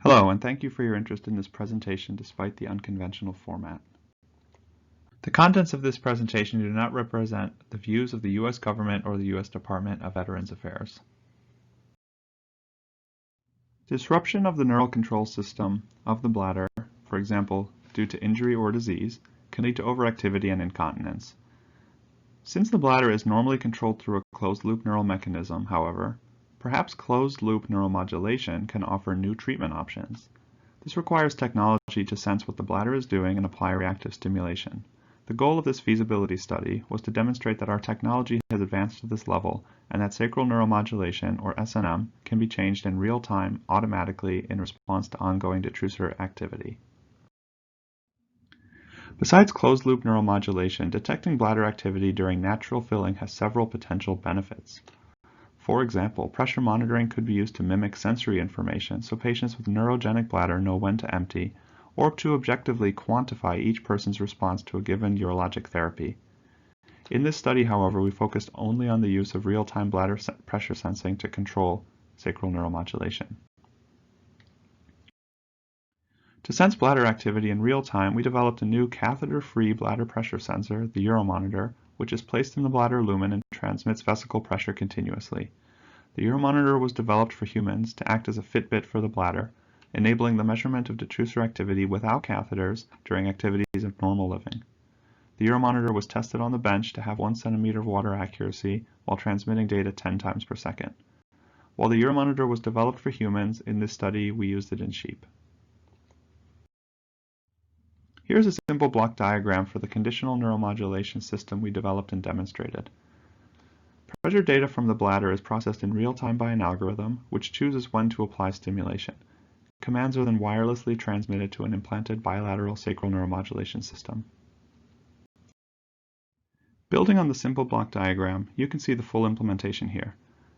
Hello, and thank you for your interest in this presentation despite the unconventional format. The contents of this presentation do not represent the views of the U.S. government or the U.S. Department of Veterans Affairs. Disruption of the neural control system of the bladder, for example, due to injury or disease, can lead to overactivity and incontinence. Since the bladder is normally controlled through a closed-loop neural mechanism, however, perhaps closed-loop neuromodulation can offer new treatment options. This requires technology to sense what the bladder is doing and apply reactive stimulation. The goal of this feasibility study was to demonstrate that our technology has advanced to this level and that sacral neuromodulation, or SNM, can be changed in real time automatically in response to ongoing Detrusor activity. Besides closed-loop neuromodulation, detecting bladder activity during natural filling has several potential benefits. For example, pressure monitoring could be used to mimic sensory information so patients with neurogenic bladder know when to empty, or to objectively quantify each person's response to a given urologic therapy. In this study, however, we focused only on the use of real-time bladder pressure sensing to control sacral neuromodulation. To sense bladder activity in real time, we developed a new catheter-free bladder pressure sensor, the Euromonitor, which is placed in the bladder lumen and transmits vesical pressure continuously. The Euromonitor was developed for humans to act as a Fitbit for the bladder, enabling the measurement of Detrusor activity without catheters during activities of normal living. The Euromonitor was tested on the bench to have 1 centimeter of water accuracy while transmitting data 10 times per second. While the Euromonitor was developed for humans, in this study we used it in sheep. Here's a simple block diagram for the conditional neuromodulation system we developed and demonstrated. Pressure data from the bladder is processed in real time by an algorithm, which chooses when to apply stimulation. Commands are then wirelessly transmitted to an implanted bilateral sacral neuromodulation system. Building on the simple block diagram, you can see the full implementation here.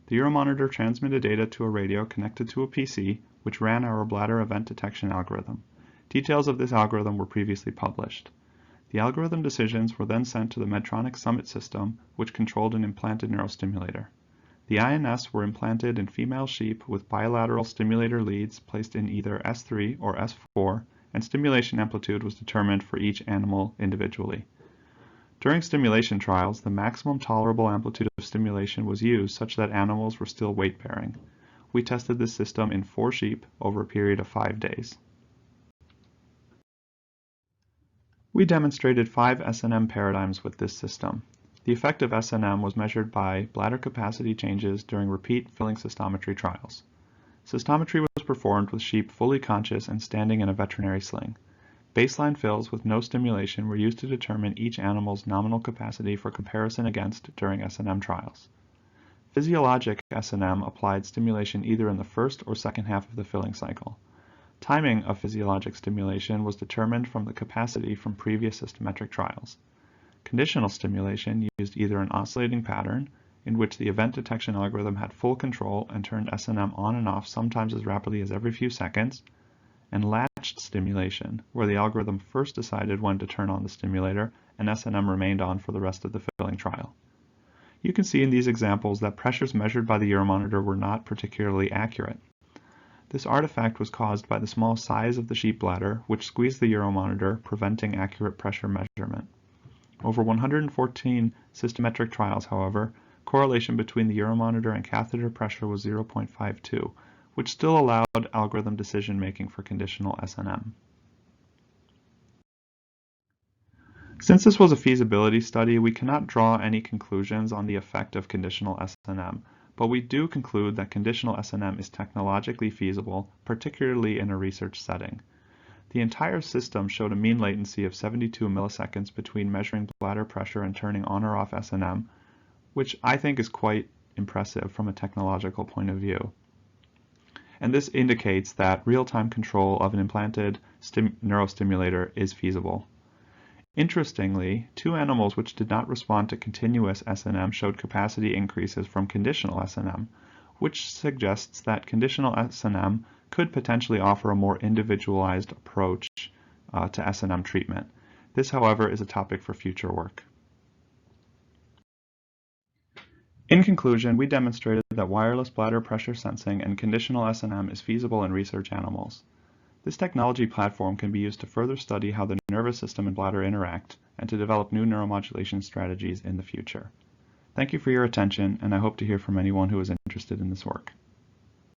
The Euromonitor transmitted data to a radio connected to a PC, which ran our bladder event detection algorithm. Details of this algorithm were previously published. The algorithm decisions were then sent to the Medtronic Summit system, which controlled an implanted neurostimulator. The INS were implanted in female sheep with bilateral stimulator leads placed in either S3 or S4, and stimulation amplitude was determined for each animal individually. During stimulation trials, the maximum tolerable amplitude of stimulation was used such that animals were still weight-bearing. We tested this system in 4 sheep over a period of 5 days. We demonstrated 5 SNM paradigms with this system. The effect of SNM was measured by bladder capacity changes during repeat filling cystometry trials. Cystometry was performed with sheep fully conscious and standing in a veterinary sling. Baseline fills with no stimulation were used to determine each animal's nominal capacity for comparison against during SNM trials. Physiologic SNM applied stimulation either in the first or second half of the filling cycle. Timing of physiologic stimulation was determined from the capacity from previous systometric trials. Conditional stimulation used either an oscillating pattern, in which the event detection algorithm had full control and turned SNM on and off sometimes as rapidly as every few seconds, and latched stimulation, where the algorithm first decided when to turn on the stimulator and SNM remained on for the rest of the filling trial. You can see in these examples that pressures measured by the Euromonitor were not particularly accurate. This artifact was caused by the small size of the sheep bladder, which squeezed the Euromonitor, preventing accurate pressure measurement. Over 114 systometric trials, however, correlation between the Euromonitor and catheter pressure was 0.52, which still allowed algorithm decision-making for conditional SNM. Since this was a feasibility study, we cannot draw any conclusions on the effect of conditional SNM, but we do conclude that conditional SNM is technologically feasible, particularly in a research setting. The entire system showed a mean latency of 72 milliseconds between measuring bladder pressure and turning on or off SNM, which I think is quite impressive from a technological point of view. And this indicates that real-time control of an implanted neurostimulator is feasible. Interestingly, 2 animals which did not respond to continuous SNM showed capacity increases from conditional SNM, which suggests that conditional SNM could potentially offer a more individualized approach to SNM treatment. This, however, is a topic for future work. In conclusion, we demonstrated that wireless bladder pressure sensing and conditional SNM is feasible in research animals. This technology platform can be used to further study how the nervous system and bladder interact and to develop new neuromodulation strategies in the future. Thank you for your attention, and I hope to hear from anyone who is interested in this work.